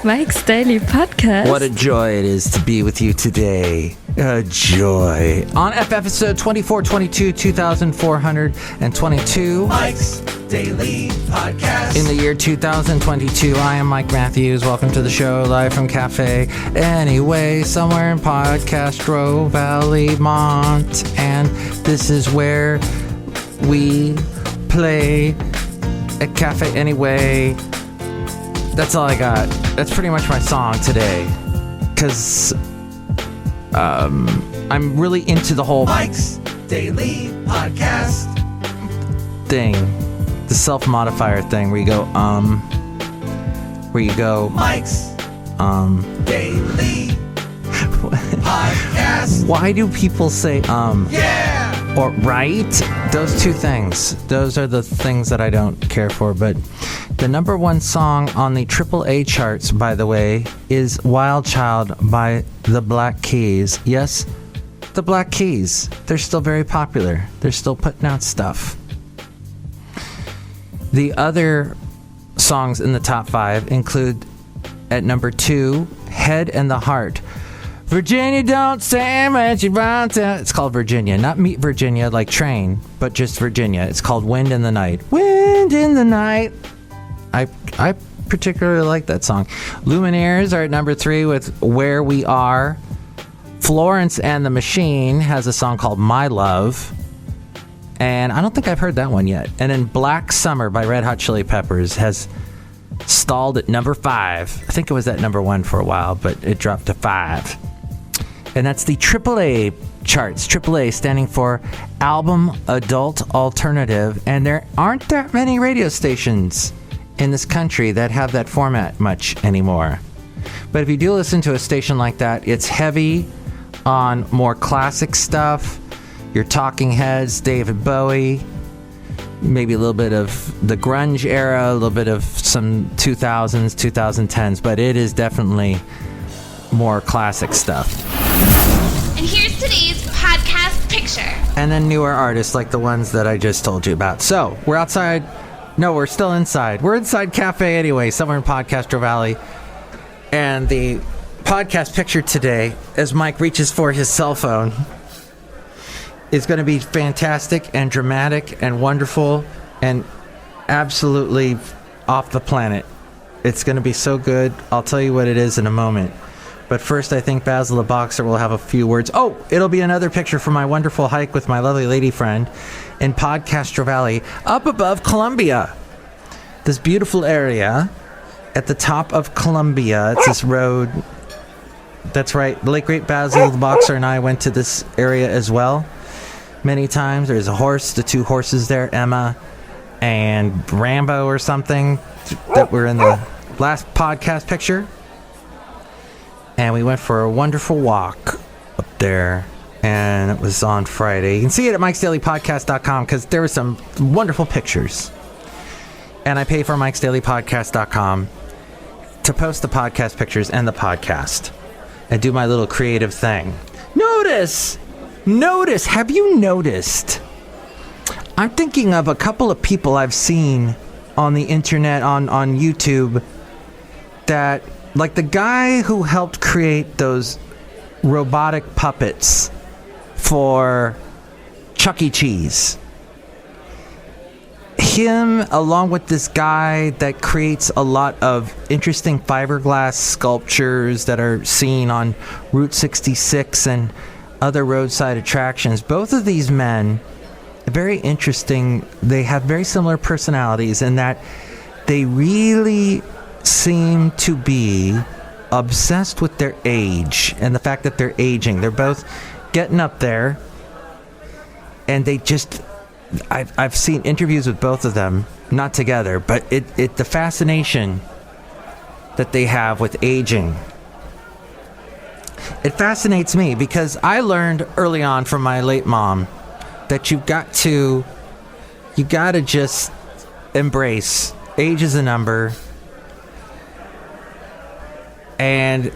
Mike's Daily Podcast. What a joy it is to be with you today. A joy. On episode 2422, 2422. Mike's Daily Podcast. In the year 2022, I am Mike Matthews. Welcome to the show, live from Cafe Anyway, somewhere in Podcastro Valley, Mont. And this is where we play at Cafe Anyway. That's all I got. That's pretty much my song today. Because I'm really into the whole Mike's Daily Podcast thing. The self-modifier thing where you go, where you go, Mike's Daily Podcast. Why do people say, Yeah! or right? Those two things. Those are the things that I don't care for, but the number one song on the AAA charts, by the way, is Wild Child by the Black Keys. Yes, the Black Keys. They're still very popular. They're still putting out stuff. The other songs in the top 5 include, at number 2, Head and the Heart. Virginia, don't say much about it. It's called Virginia. Not Meet Virginia like train, but just Virginia. It's called Wind in the Night. Wind in the Night. I particularly like that song. Lumineers are at number 3 with Where We Are. Florence and the Machine has a song called My Love. And I don't think I've heard that one yet. And then Black Summer by Red Hot Chili Peppers has stalled at number 5. I think it was at number 1 for a while, but it dropped to 5. And that's the AAA charts. AAA standing for Album Adult Alternative. And there aren't that many radio stations in this country that have that format much anymore. But if you do listen to a station like that, it's heavy on more classic stuff. Your Talking Heads, David Bowie, maybe a little bit of the grunge era, a little bit of some 2000s, 2010s, but it is definitely more classic stuff. And here's today's podcast picture. And then newer artists like the ones that I just told you about. So, we're outside. No, we're still inside. We're inside Cafe Anyway, somewhere in Podcastro Valley. And the podcast picture today, as Mike reaches for his cell phone, is going to be fantastic and dramatic and wonderful and absolutely off the planet. It's going to be so good. I'll tell you what it is in a moment. But first, I think Basil the Boxer will have a few words. Oh, it'll be another picture from my wonderful hike with my lovely lady friend in Podcastro Valley, up above Columbia. This beautiful area at the top of Columbia. It's this road. That's right. The late great Basil the Boxer and I went to this area as well many times. There's a horse, the 2 horses there, Emma and Rambo or something, that were in the last podcast picture. And we went for a wonderful walk up there, and it was on Friday. You can see it at MikesDailyPodcast.com because there were some wonderful pictures. And I pay for MikesDailyPodcast.com to post the podcast pictures and the podcast and do my little creative thing. Notice, have you noticed? I'm thinking of a couple of people I've seen on the internet, on YouTube, that, like the guy who helped create those robotic puppets for Chuck E. Cheese. Him, along with this guy that creates a lot of interesting fiberglass sculptures that are seen on Route 66 and other roadside attractions. Both of these men, very interesting. They have very similar personalities in that they really seem to be obsessed with their age and the fact that they're aging. They're both getting up there, and they just, I've seen interviews with both of them, not together, but the fascination that they have with aging, it fascinates me because I learned early on from my late mom that you gotta just embrace age is a number. And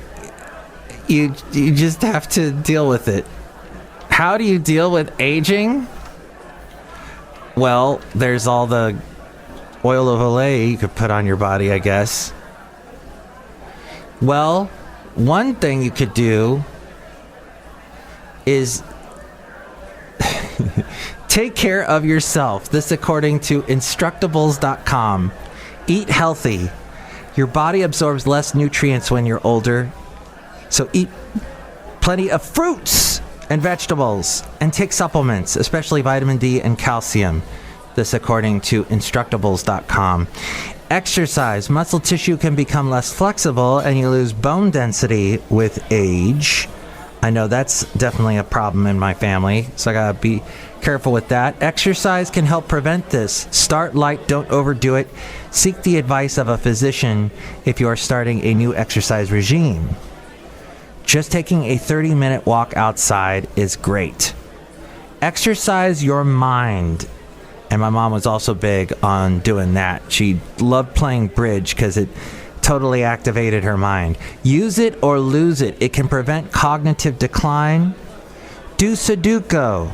you just have to deal with it. How do you deal with aging? Well, there's all the oil of Olay you could put on your body, I guess. Well, one thing you could do is take care of yourself. This according to Instructables.com. Eat healthy. Your body absorbs less nutrients when you're older. So eat plenty of fruits and vegetables and take supplements, especially vitamin D and calcium. This according to Instructables.com. Exercise. Muscle tissue can become less flexible and you lose bone density with age. I know that's definitely a problem in my family, so I gotta be careful with that. Exercise can help prevent this. Start light, don't overdo it. Seek the advice of a physician if you are starting a new exercise regime. Just taking a 30-minute walk outside is great. Exercise your mind. And my mom was also big on doing that. She loved playing bridge because it totally activated her mind. Use it or lose it. It can prevent cognitive decline. Do Sudoku.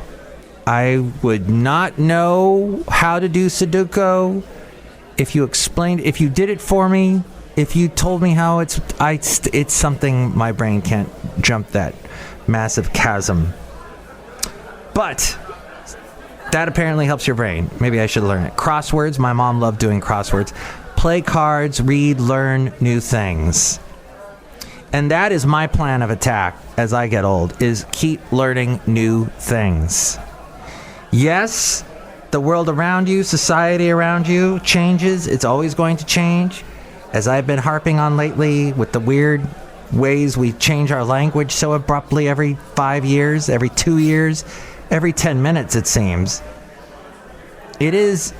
I would not know how to do Sudoku. If you did it for me, if you told me how, it's something my brain can't jump that massive chasm. But that apparently helps your brain. Maybe I should learn it. Crosswords. My mom loved doing crosswords. Play cards, read, learn new things. And that is my plan of attack as I get old, is keep learning new things. Yes, the world around you, society around you changes. It's always going to change. As I've been harping on lately with the weird ways we change our language so abruptly every 5 years, every 2 years, every 10 minutes, it seems. It is,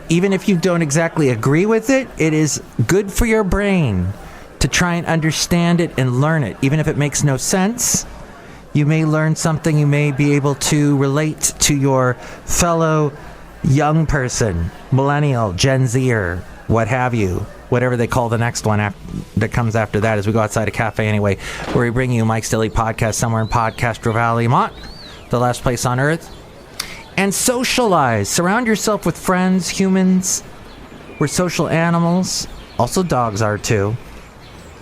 even if you don't exactly agree with it, it is good for your brain to try and understand it and learn it. Even if it makes no sense, you may learn something. You may be able to relate to your fellow young person, millennial, Gen Zer, what have you, whatever they call the next one that comes after that, as we go outside a cafe anyway, where we bring you Mike's Daily Podcast somewhere in Podcastro Valley, Mont, the last place on earth. And socialize. Surround yourself with friends, humans. We're social animals. Also dogs are too.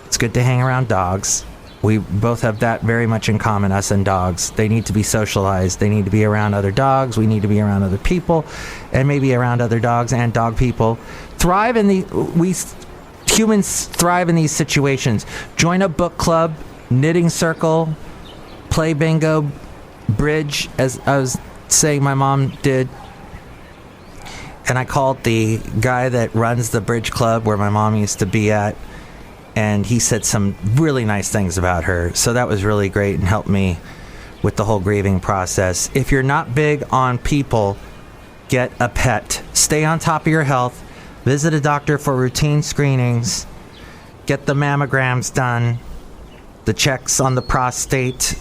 It's good to hang around dogs. We both have that very much in common, us and dogs. They need to be socialized. They need to be around other dogs. We need to be around other people, and maybe around other dogs and dog people. Humans thrive in these situations. Join a book club, knitting circle, play bingo, bridge, as I was saying my mom did. And I called the guy that runs the bridge club where my mom used to be at, and he said some really nice things about her. So that was really great and helped me with the whole grieving process. If you're not big on people, get a pet. Stay on top of your health. Visit a doctor for routine screenings. Get the mammograms done. The checks on the prostate,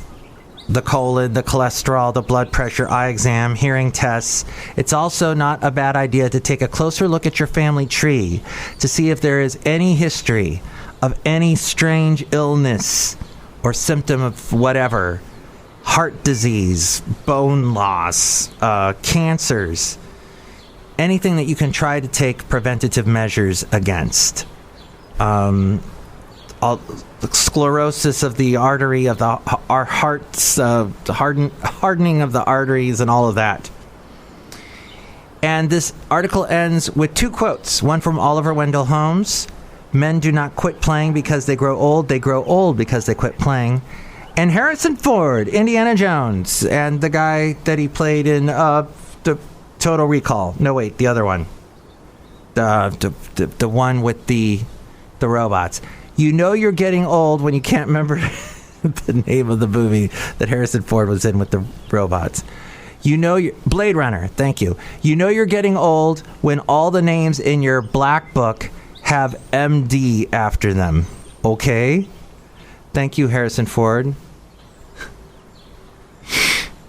the colon, the cholesterol, the blood pressure, eye exam, hearing tests. It's also not a bad idea to take a closer look at your family tree to see if there is any history of any strange illness or symptom of whatever. Heart disease, bone loss, cancers. Anything that you can try to take preventative measures against. Sclerosis of the artery of our hearts, hardening of the arteries, and all of that. And this article ends with 2 quotes. One from Oliver Wendell Holmes: "Men do not quit playing because they grow old. They grow old because they quit playing." And Harrison Ford, Indiana Jones, and the guy that he played in the Total Recall. No, wait, the other one. The one with the robots. You know you're getting old when you can't remember the name of the movie that Harrison Ford was in with the robots. Blade Runner, thank you. You know you're getting old when all the names in your black book have MD after them. Okay? Thank you, Harrison Ford.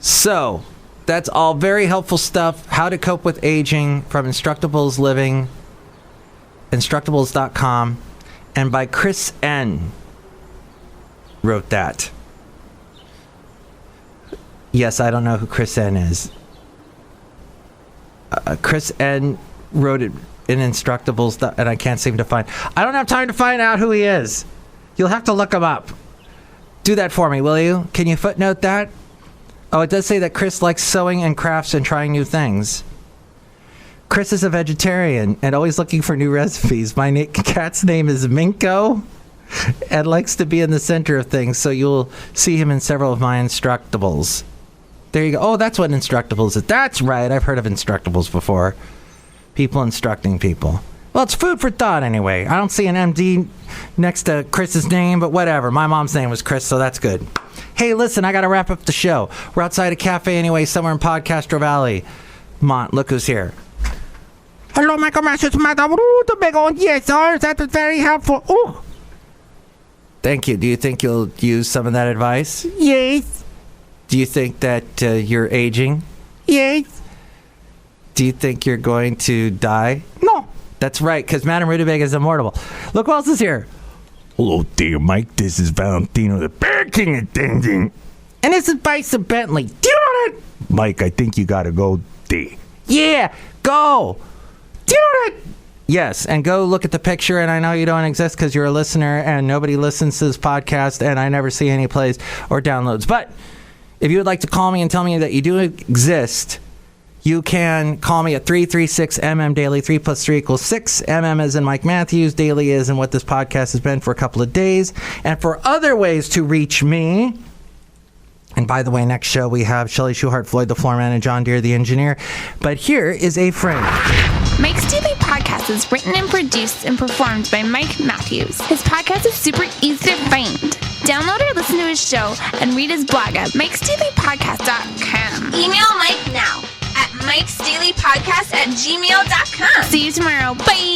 So, that's all very helpful stuff. How to cope with aging from Instructables Living, Instructables.com. And by Chris N. wrote that. Yes, I don't know who Chris N. is. Chris N. wrote it in Instructables, and I can't seem to find. I don't have time to find out who he is. You'll have to look them up. Do that for me, will you? Can you footnote that? Oh, it does say that Chris likes sewing and crafts and trying new things. Chris is a vegetarian and always looking for new recipes. My cat's name is Minko and likes to be in the center of things, so you'll see him in several of my Instructables. There you go. Oh, that's what Instructables is. That's right. I've heard of Instructables before. People instructing people. Well, it's food for thought anyway. I don't see an MD next to Chris's name, but whatever. My mom's name was Chris, so that's good. Hey, listen, I got to wrap up the show. We're outside a cafe anyway, somewhere in Podcastro Valley. Mont, look who's here. Hello, Michael Masters, Madame Rootabega. Yes, sir, that was very helpful. Ooh. Thank you. Do you think you'll use some of that advice? Yes. Do you think that you're aging? Yes. Do you think you're going to die? No. That's right, because Madame Rootabega is immortal. Look who else is here. Hello there, Mike. This is Valentino, the Bear King attending. And this is Bison Bentley. Do you know that? Mike, I think you gotta go there. Yeah, go. Do you know that? Yes, and go look at the picture, and I know you don't exist because you're a listener, and nobody listens to this podcast, and I never see any plays or downloads. But if you would like to call me and tell me that you do exist, you can call me at 336-MM Daily. 3 + 3 = 6. MM as in Mike Matthews. Daily is in what this podcast has been for a couple of days. And for other ways to reach me, and by the way, next show we have Chely Shoehart, Floyd the Floorman, and John Deere the engineer. But here is a friend. Mike's Daily Podcast is written and produced and performed by Mike Matthews. His podcast is super easy to find. Download or listen to his show and read his blog at MikesDailyPodcast.com. Email Mike now at MikesDailyPodcast@gmail.com. See you tomorrow. Bye.